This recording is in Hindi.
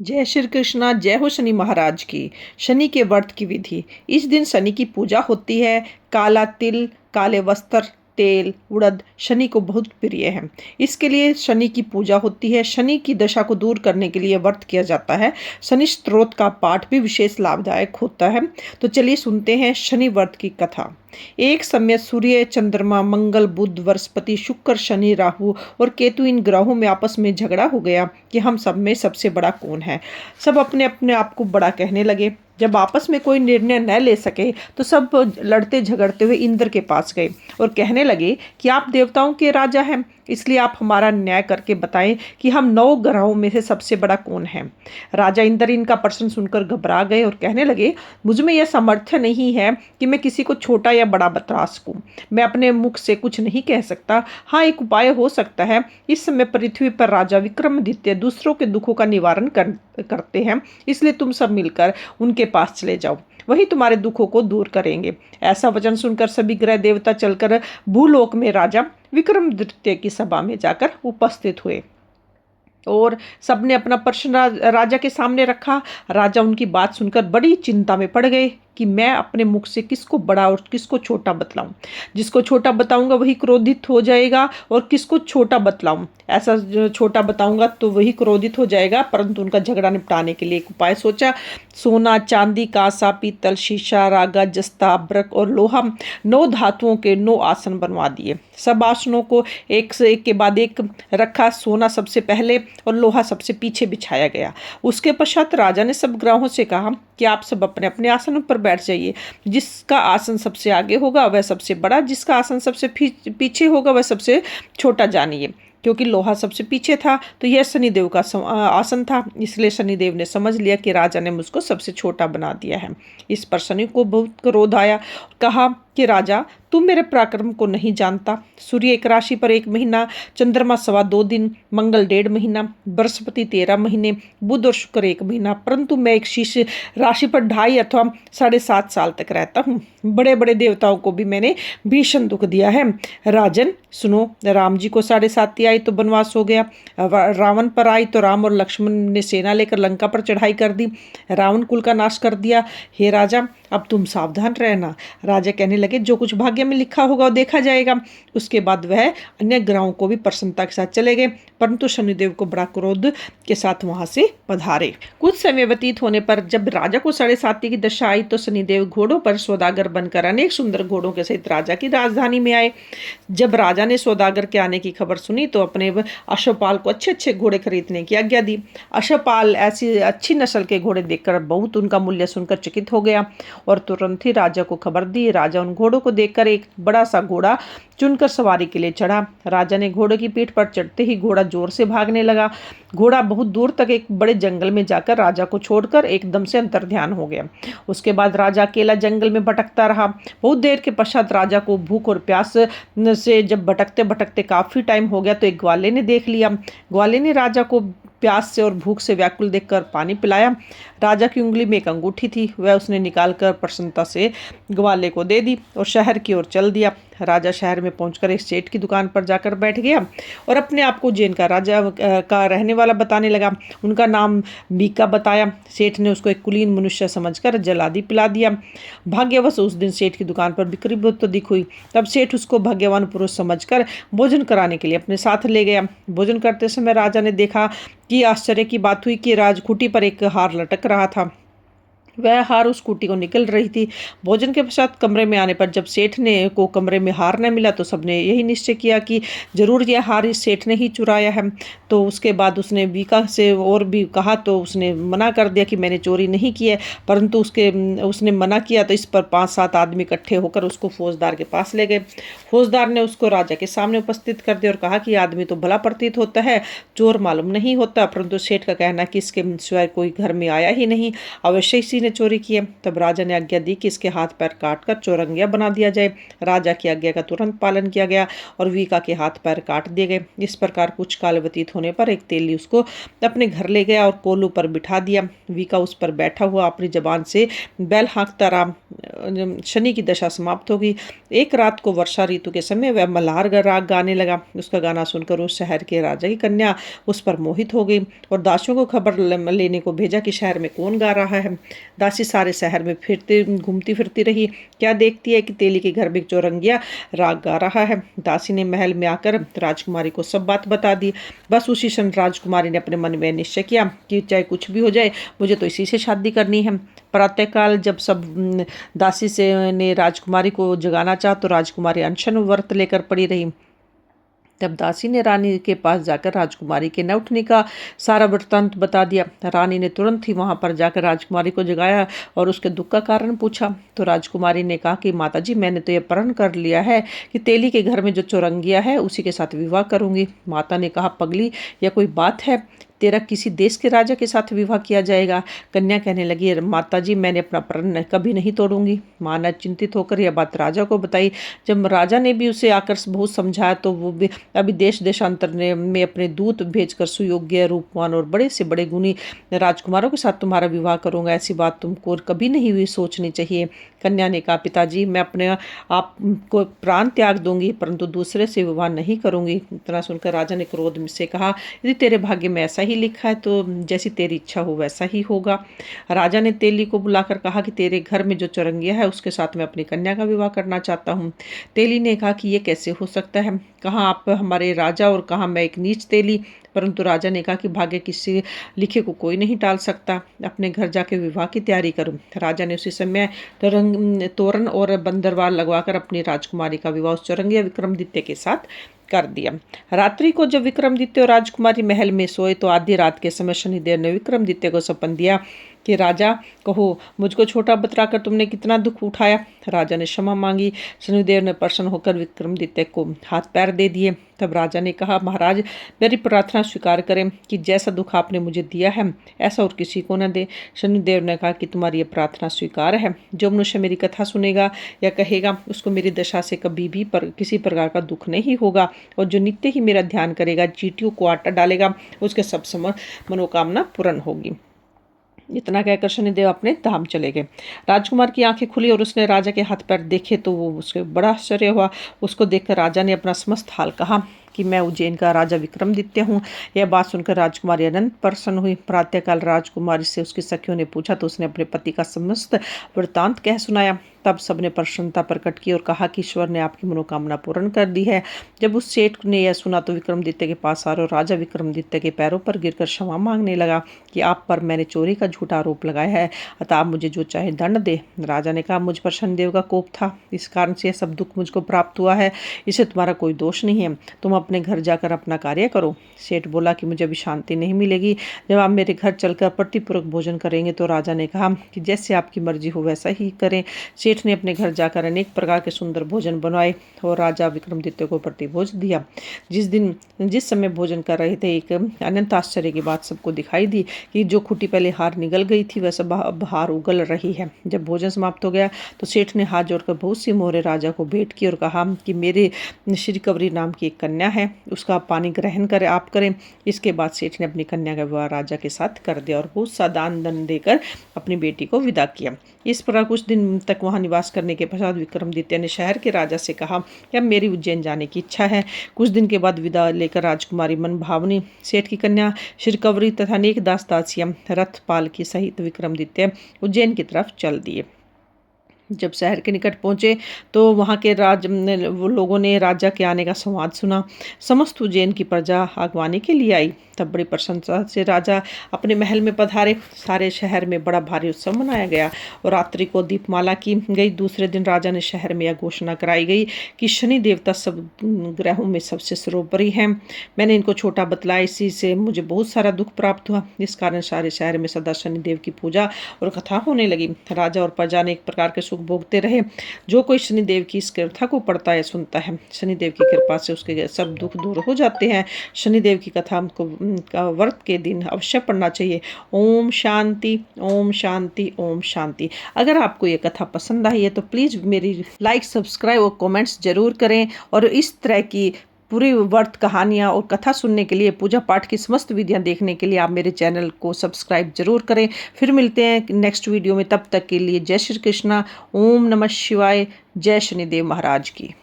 जय श्री कृष्णा। जय हो शनि महाराज की। शनि के व्रत की विधि। इस दिन शनि की पूजा होती है। काला तिल, काले वस्त्र, तेल, उड़द शनि को बहुत प्रिय है। इसके लिए शनि की पूजा होती है। शनि की दशा को दूर करने के लिए व्रत किया जाता है। शनि स्तोत्र का पाठ भी विशेष लाभदायक होता है। तो चलिए सुनते हैं शनि व्रत की कथा। एक समय सूर्य, चंद्रमा, मंगल, बुध, बृहस्पति, शुक्र, शनि, राहु और केतु इन ग्रहों में आपस में झगड़ा हो गया कि हम सब में सबसे बड़ा कौन है। सब अपने अपने आप को बड़ा कहने लगे। जब आपस में कोई निर्णय न ले सके तो सब लड़ते झगड़ते हुए इंद्र के पास गए और कहने लगे कि आप देवताओं के राजा हैं, इसलिए आप हमारा न्याय करके बताएं कि हम 9 ग्रहों में से सबसे बड़ा कौन है। राजा इंद्र इनका प्रश्न सुनकर घबरा गए और कहने लगे, मुझ में यह सामर्थ्य नहीं है कि मैं किसी को छोटा या बड़ा बता सकूं। मैं अपने मुख से कुछ नहीं कह सकता। हाँ, एक उपाय हो सकता है। इस समय पृथ्वी पर राजा विक्रमादित्य दूसरों के दुखों का निवारण करते हैं, इसलिए तुम सब मिलकर उनके पास चले जाओ, वही तुम्हारे दुखों को दूर करेंगे। ऐसा वचन सुनकर सभी ग्रह देवता चलकर भूलोक में राजा विक्रमादित्य की सभा में जाकर उपस्थित हुए और सबने अपना प्रश्न राजा के सामने रखा। राजा उनकी बात सुनकर बड़ी चिंता में पड़ गए कि मैं अपने मुख से किसको बड़ा और किसको छोटा बतलाऊं। जिसको छोटा बताऊंगा वही क्रोधित हो जाएगा और किसको छोटा बतलाऊं, ऐसा छोटा बताऊंगा तो वही क्रोधित हो जाएगा। परंतु उनका झगड़ा निपटाने के लिए एक उपाय सोचा। सोना, चांदी, कांसा, पीतल, शीशा, रागा, जस्ता, अब्रक और लोहा 9 धातुओं के 9 आसन बनवा दिए। सब आसनों को एक से एक के बाद एक रखा। सोना सबसे पहले और लोहा सबसे पीछे बिछाया गया। उसके पश्चात राजा ने सब ग्रहों से कहा कि आप सब अपने अपने आसनों पर बैठ जाइए। जिसका आसन सबसे आगे होगा वह सबसे बड़ा, जिसका आसन सबसे पीछे होगा वह सबसे छोटा जानिए। क्योंकि लोहा सबसे पीछे था तो यह शनिदेव का आसन था, इसलिए शनिदेव ने समझ लिया कि राजा ने मुझको सबसे छोटा बना दिया है। इस पर शनि को बहुत क्रोध आया। कहा कि राजा, तुम मेरे पराक्रम को नहीं जानता। सूर्य एक राशि पर 1 महीना, चंद्रमा 2.25 दिन, मंगल 1.5 महीना, बृहस्पति 13 महीने, बुध और शुक्र 1 महीना, परंतु मैं एक शीर्ष राशि पर 2.5 अथवा 7.5 साल तक रहता हूँ। बड़े बड़े देवताओं को भी मैंने भीषण दुख दिया है। राजन सुनो, राम जी को 7.5 आई तो वनवास हो गया। रावण पर आई तो राम और लक्ष्मण ने सेना लेकर लंका पर चढ़ाई कर दी, रावण कुल का नाश कर दिया। हे राजा, अब तुम सावधान रहना। राजा कहने लगे, जो कुछ भाग्य में लिखा होगा वो देखा जाएगा। उसके बाद वह अन्य ग्रहों को भी प्रसन्नता के साथ चले गए, परंतु शनिदेव को बड़ा क्रोध के साथ वहां से पधारे। कुछ समय व्यतीत होने पर जब राजा को 7.5 की दशा आई तो शनिदेव घोड़ों पर सौदागर बनकर अनेक सुंदर घोड़ों के सहित राजा की राजधानी में आए। जब राजा ने सौदागर के आने की खबर सुनी तो अपने अश्वपाल को अच्छे अच्छे घोड़े खरीदने की आज्ञा दी। अश्वपाल ऐसी अच्छी नस्ल के घोड़े देखकर बहुत उनका मूल्य सुनकर चकित हो गया और तुरंत ही राजा को खबर दी। राजा उन घोड़ों को देखकर एक बड़ा सा घोड़ा चुनकर सवारी के लिए चढ़ा। राजा ने घोड़े की पीठ पर चढ़ते ही घोड़ा जोर से भागने लगा। घोड़ा बहुत दूर तक एक बड़े जंगल में जाकर राजा को छोड़कर एकदम से अंतर्ध्यान हो गया। उसके बाद राजा अकेला जंगल में भटकता रहा। बहुत देर के पश्चात राजा को भूख और प्यास से जब भटकते भटकते काफी टाइम हो गया तो एक ग्वाले ने देख लिया। ग्वाले ने राजा को प्यास से और भूख से व्याकुल देखकर पानी पिलाया। राजा की उंगली में एक अंगूठी थी, वह उसने निकालकर प्रसन्नता से ग्वाले को दे दी और शहर की ओर चल दिया। राजा शहर में पहुंचकर एक सेठ की दुकान पर जाकर बैठ गया और अपने आप को उज्जैन का राजा का रहने वाला बताने लगा। उनका नाम बीका बताया। सेठ ने उसको एक कुलीन मनुष्य समझकर जल आदि पिला दिया। भाग्यवश उस दिन सेठ की दुकान पर बिक्री बहुत अधिक हुई। तब सेठ उसको भाग्यवान पुरुष समझकर भोजन कराने के लिए अपने साथ ले गया। भोजन करते समय राजा ने देखा कि आश्चर्य की बात हुई कि राजकुटी पर एक हार लटक रहा था। वह हार उस कुटी को निकल रही थी। भोजन के पश्चात कमरे में आने पर जब सेठ ने को कमरे में हार न मिला तो सबने यही निश्चय किया कि जरूर यह हार इस सेठ ने ही चुराया है। तो उसके बाद उसने बीका से और भी कहा तो उसने मना कर दिया कि मैंने चोरी नहीं की है, परंतु उसने मना किया तो इस पर 5-7 आदमी इकट्ठे होकर उसको फौजदार के पास ले गए। फौजदार ने उसको राजा के सामने उपस्थित कर दिया और कहा कि आदमी तो भला प्रतीत होता है, चोर मालूम नहीं होता, परंतु सेठ का कहना कि इसके सिवाय कोई घर में आया ही नहीं, अवश्य इसी ने चोरी की है। तब राजा ने आज्ञा दी कि इसके हाथ पैर काटकर चौरंगिया बना दिया जाए। राजा की आज्ञा का तुरंत पालन किया गया और वीका के हाथ पैर काट दिए गए। इस प्रकार कुछ काल व्यतीत होने पर एक तेली उसको अपने घर ले गया और कोलू पर बिठा दिया। वीका उस पर बैठा हुआ अपनी जबान से बैल हाँकता रहा। शनि की दशा समाप्त हो गई। एक रात को वर्षा ऋतु के समय वह मल्हार राग गाने लगा। उसका गाना सुनकर उस शहर के राजा की कन्या उस पर मोहित हो गई और दासियों को खबर लेने को भेजा कि शहर में कौन गा रहा है। दासी सारे शहर में घूमती फिरती रही। क्या देखती है कि तेली के घर में चौरंगिया राग गा रहा है। दासी ने महल में आकर राजकुमारी को सब बात बता दी। बस उसी क्षण राजकुमारी ने अपने मन में निश्चय किया कि चाहे कुछ भी हो जाए, मुझे तो इसी से शादी करनी है। प्रातःकाल जब सब दासी से ने राजकुमारी को जगाना चाहा तो राजकुमारी अनशन व्रत लेकर पड़ी रही। तब दासी ने रानी के पास जाकर राजकुमारी के न उठने का सारा वृत्तांत बता दिया। रानी ने तुरंत ही वहां पर जाकर राजकुमारी को जगाया और उसके दुख का कारण पूछा। तो राजकुमारी ने कहा कि माताजी, मैंने तो यह प्रण कर लिया है कि तेली के घर में जो चौरंगिया है उसी के साथ विवाह करूंगी। माता ने कहा, पगली, यह कोई बात है? तेरा किसी देश के राजा के साथ विवाह किया जाएगा? कन्या कहने लगी, माताजी, मैंने अपना प्रण कभी नहीं तोड़ूंगी। माँ ने चिंतित होकर यह बात राजा को बताई। जब राजा ने भी उसे आकर बहुत समझाया तो वो भी अभी देश देशांतर में अपने दूत भेजकर सुयोग्य, रूपवान और बड़े से बड़े गुणी राजकुमारों के साथ तुम्हारा विवाह करूंगा। ऐसी बात तुमको कभी नहीं हुई सोचनी चाहिए। कन्या ने कहा, पिताजी, मैं अपने आप को प्राण त्याग दूंगी परंतु दूसरे से विवाह नहीं करूंगी। इतना सुनकर राजा ने क्रोध से कहा, यदि तेरे भाग्य में ऐसा ही लिखा है तो जैसी तेरी इच्छा हो वैसा ही होगा। राजा ने तेली को बुलाकर कहा कि तेरे घर में जो चौरंगिया है उसके साथ मैं अपनी कन्या का विवाह करना चाहता हूँ। तेली ने कहा कि ये कैसे हो सकता है? कहाँ आप हमारे राजा और कहाँ मैं एक नीच तेली? परंतु राजा ने कहा कि भाग्य किसी लिखे को कोई नहीं टाल सकता। अपने घर जाके विवाह की तैयारी करूं। राजा ने उसी समय तोरण और बंदरवाल लगवाकर अपनी राजकुमारी का विवाह उस चौरंगिया विक्रमादित्य के साथ कर दिया। रात्रि को जब विक्रमादित्य और राजकुमारी महल में सोए तो आधी रात के समय शनिदेव ने विक्रमादित्य को सपन दिया कि राजा, कहो, मुझको छोटा बतलाकर तुमने कितना दुख उठाया। राजा ने क्षमा मांगी। शनिदेव ने प्रसन्न होकर विक्रमादित्य को हाथ पैर दे दिए। तब राजा ने कहा, महाराज, मेरी प्रार्थना स्वीकार करें कि जैसा दुख आपने मुझे दिया है ऐसा और किसी को न दे। शनिदेव ने कहा कि तुम्हारी ये प्रार्थना स्वीकार है। जो मनुष्य मेरी कथा सुनेगा या कहेगा उसको मेरी दशा से कभी भी किसी प्रकार का दुख नहीं होगा और जो नित्य ही मेरा ध्यान करेगा, चींटियों को आटा डालेगा, उसके सब मनोकामना पूर्ण होगी। इतना कहकर शनिदेव अपने धाम चले गए। राजकुमार की आंखें खुली और उसने राजा के हाथ पैर देखे तो वो उसके बड़ा आश्चर्य हुआ। उसको देखकर राजा ने अपना समस्त हाल कहा कि मैं उज्जैन का राजा विक्रमादित्य हूँ। यह बात सुनकर राजकुमारी अनंत प्रसन्न हुई। प्रातःकाल राजकुमारी से उसकी सखियों ने पूछा तो उसने अपने पति का समस्त वृत्तांत कह सुनाया। तब सबने प्रसन्नता प्रकट की और कहा कि ईश्वर ने आपकी मनोकामना पूर्ण कर दी है। जब उस सेठ ने यह सुना तो विक्रमादित्य के पास आया और राजा विक्रमादित्य के पैरों पर गिरकर क्षमा मांगने लगा कि आप पर मैंने चोरी का झूठा आरोप लगाया है, अतः आप मुझे जो चाहे दंड दे। राजा ने कहा, मुझ पर शनिदेव का कोप था, इस कारण से यह सब दुख मुझको प्राप्त हुआ है। इसे तुम्हारा कोई दोष नहीं है। तुम अपने घर जाकर अपना कार्य करो। सेठ बोला कि मुझे अभी शांति नहीं मिलेगी। जब आप मेरे घर चलकर प्रतिपूर्वक भोजन करेंगे। तो राजा ने कहा कि जैसे आपकी मर्जी हो वैसा ही करें। सेठ ने अपने घर जाकर अनेक प्रकार के सुंदर भोजन बनवाए और राजा विक्रमादित्य को प्रतिभोज दिया। जिस समय भोजन कर रहे थे एक अनंत आश्चर्य की बात सबको दिखाई दी कि जो खुटी पहले हार निगल गई थी वह सब अब हार उगल रही है। जब भोजन समाप्त हो गया तो सेठ ने हाथ जोड़कर बहुत सी मोहरे राजा को भेंट की और कहा कि मेरे श्री कवरी नाम की एक कन्या है, उसका पानी ग्रहण करें आप करें। इसके बाद सेठ ने अपनी कन्या का विवाह राजा के साथ कर दिया और बहुत सा दान दंड देकर अपनी बेटी को विदा किया। इस प्रकार कुछ दिन तक वहां निवास करने के पश्चात विक्रमादित्य ने शहर के राजा से कहा कि अब मेरी उज्जैन जाने की इच्छा है। कुछ दिन के बाद विदा लेकर राजकुमारी मन भावनी, सेठ की कन्या श्रीकवरी तथा अनेक दास दासियां रथ पालकी सहित विक्रमादित्य उज्जैन की तरफ चल दिए। जब शहर के निकट पहुंचे तो वहां के लोगों ने राजा के आने का संवाद सुना। समस्त उज्जैन की प्रजा आगवानी के लिए आई। तब बड़ी प्रशंसा से राजा अपने महल में पधारे। सारे शहर में बड़ा भारी उत्सव मनाया गया और रात्रि को दीपमाला की गई। दूसरे दिन राजा ने शहर में यह घोषणा कराई गई कि शनि देवता सब ग्रहों में सबसे सर्वोपरि हैं। मैंने इनको छोटा बतलाया, इसी से मुझे बहुत सारा दुख प्राप्त हुआ। इस कारण सारे शहर में सदा शनिदेव की पूजा और कथा होने लगी। राजा और प्रजा ने एक प्रकार के सुख भोगते रहे। जो कोई शनिदेव की इस कथा को पढ़ता है, सुनता है, शनिदेव की कृपा से उसके सब दुख दूर हो जाते हैं। शनिदेव की कथा हमको व्रत के दिन अवश्य पढ़ना चाहिए। ओम शांति, ओम शांति, ओम शांति। अगर आपको ये कथा पसंद आई है तो प्लीज़ मेरी लाइक, सब्सक्राइब और कमेंट्स ज़रूर करें। और इस तरह की पूरी व्रत कहानियाँ और कथा सुनने के लिए, पूजा पाठ की समस्त विधियाँ देखने के लिए आप मेरे चैनल को सब्सक्राइब जरूर करें। फिर मिलते हैं नेक्स्ट वीडियो में, तब तक के लिए जय श्री कृष्णा, ओम नमः शिवाय, जय शनिदेव महाराज की।